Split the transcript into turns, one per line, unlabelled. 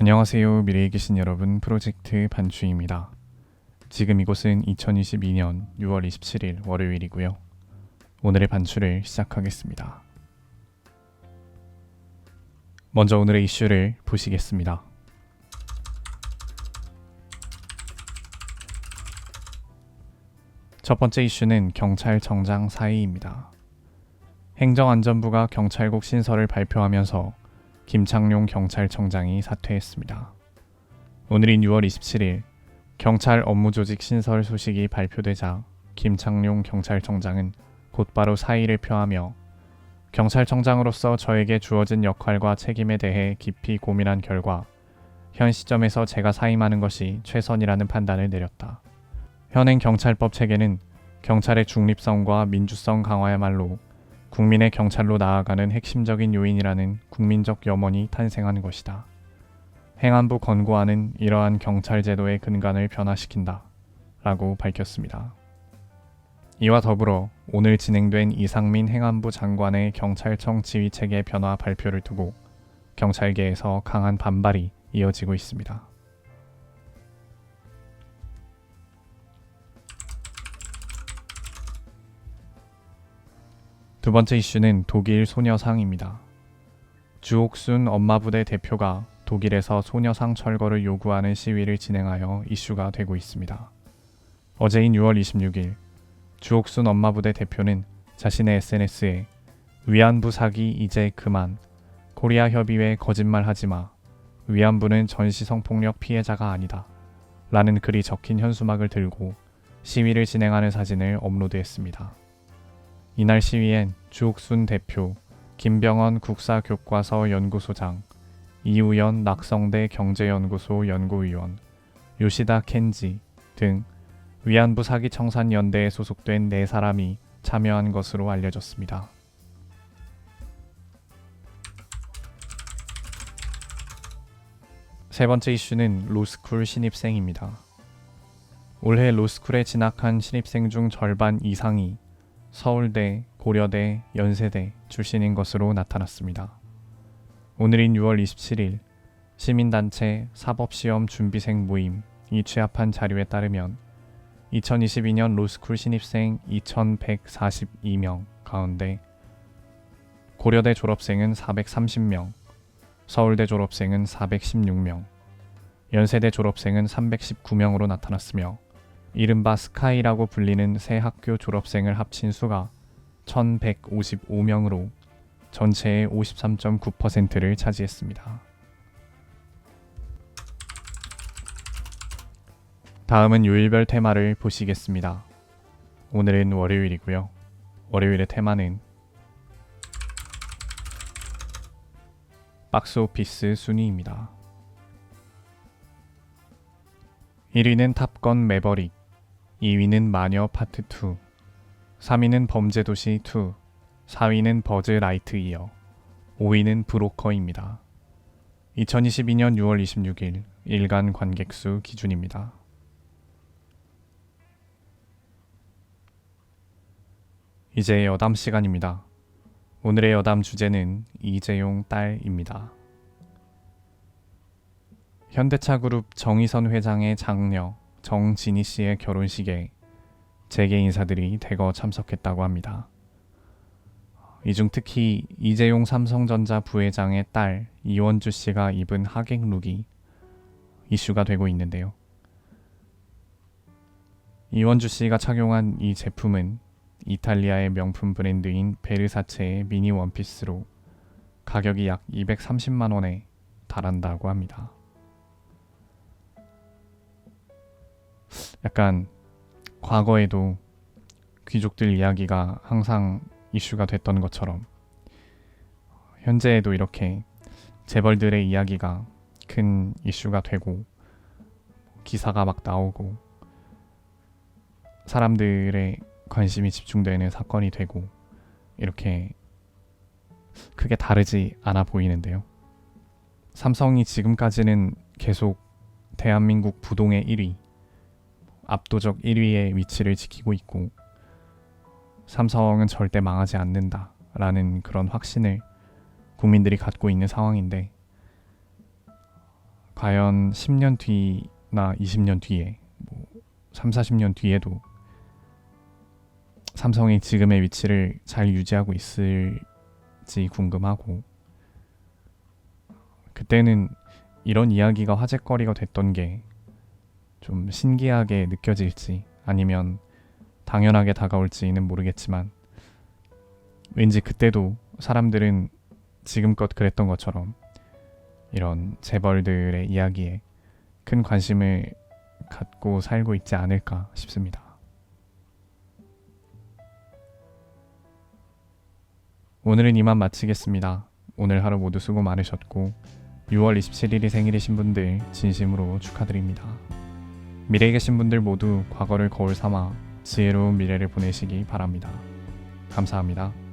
안녕하세요. 미래에 계신 여러분, 프로젝트 반추입니다. 지금 이곳은 2022년 6월 27일 월요일이고요. 오늘의 반추를 시작하겠습니다. 먼저 오늘의 이슈를 보시겠습니다. 첫 번째 이슈는 경찰청장 사의입니다. 행정안전부가 경찰국 신설을 발표하면서 김창룡 경찰청장이 사퇴했습니다. 오늘인 6월 27일 경찰 업무조직 신설 소식이 발표되자 김창룡 경찰청장은 곧바로 사의를 표하며 경찰청장으로서 저에게 주어진 역할과 책임에 대해 깊이 고민한 결과 현 시점에서 제가 사임하는 것이 최선이라는 판단을 내렸다. 현행 경찰법 체계는 경찰의 중립성과 민주성 강화야말로 국민의 경찰로 나아가는 핵심적인 요인이라는 국민적 염원이 탄생한 것이다. 행안부 권고안은 이러한 경찰 제도의 근간을 변화시킨다 라고 밝혔습니다. 이와 더불어 오늘 진행된 이상민 행안부 장관의 경찰청 지휘체계 변화 발표를 두고 경찰계에서 강한 반발이 이어지고 있습니다. 두 번째 이슈는 독일 소녀상입니다. 주옥순 엄마부대 대표가 독일에서 소녀상 철거를 요구하는 시위를 진행하여 이슈가 되고 있습니다. 어제인 6월 26일 주옥순 엄마부대 대표는 자신의 SNS에 위안부 사기 이제 그만, 코리아 협의회 거짓말하지마, 위안부는 전시성폭력 피해자가 아니다 라는 글이 적힌 현수막을 들고 시위를 진행하는 사진을 업로드했습니다. 이날 시위엔 주옥순 대표, 김병헌 국사교과서 연구소장, 이우연 낙성대 경제연구소 연구위원, 요시다 켄지 등 위안부 사기 청산 연대에 소속된 4사람이 참여한 것으로 알려졌습니다. 세 번째 이슈는 로스쿨 신입생입니다. 올해 로스쿨에 진학한 신입생 중 절반 이상이 서울대, 고려대, 연세대 출신인 것으로 나타났습니다. 오늘인 6월 27일 시민단체 사법시험 준비생 모임이 취합한 자료에 따르면 2022년 로스쿨 신입생 2142명 가운데 고려대 졸업생은 430명, 서울대 졸업생은 416명, 연세대 졸업생은 319명으로 나타났으며 이른바 스카이라고 불리는 새 학교 졸업생을 합친 수가 1155명으로 전체의 53.9%를 차지했습니다. 다음은 요일별 테마를 보시겠습니다. 오늘은 월요일이고요. 월요일의 테마는 박스오피스 순위입니다. 1위는 탑건 매버릭, 2위는 마녀 파트 2, 3위는 범죄도시 2, 4위는 버즈 라이트이어, 5위는 브로커입니다. 2022년 6월 26일 일간 관객수 기준입니다. 이제 여담 시간입니다. 오늘의 여담 주제는 이재용 딸입니다. 현대차그룹 정의선 회장의 장녀 정진희 씨의 결혼식에 재계 인사들이 대거 참석했다고 합니다. 이 중 특히 이재용 삼성전자 부회장의 딸 이원주 씨가 입은 하객룩이 이슈가 되고 있는데요. 이원주 씨가 착용한 이 제품은 이탈리아의 명품 브랜드인 베르사체의 미니 원피스로 가격이 약 230만 원에 달한다고 합니다. 약간 과거에도 귀족들 이야기가 항상 이슈가 됐던 것처럼 현재에도 이렇게 재벌들의 이야기가 큰 이슈가 되고 기사가 막 나오고 사람들의 관심이 집중되는 사건이 되고 이렇게 크게 다르지 않아 보이는데요. 삼성이 지금까지는 계속 대한민국 부동의 1위, 압도적 1위의 위치를 지키고 있고 삼성은 절대 망하지 않는다 라는 그런 확신을 국민들이 갖고 있는 상황인데 과연 10년 뒤나 20년 뒤에 3, 40년 뒤에도 삼성이 지금의 위치를 잘 유지하고 있을지 궁금하고, 그때는 이런 이야기가 화제거리가 됐던 게 좀 신기하게 느껴질지 아니면 당연하게 다가올지는 모르겠지만, 왠지 그때도 사람들은 지금껏 그랬던 것처럼 이런 재벌들의 이야기에 큰 관심을 갖고 살고 있지 않을까 싶습니다. 오늘은 이만 마치겠습니다. 오늘 하루 모두 수고 많으셨고 6월 27일이 생일이신 분들 진심으로 축하드립니다. 미래에 계신 분들 모두 과거를 거울 삼아 지혜로운 미래를 보내시기 바랍니다. 감사합니다.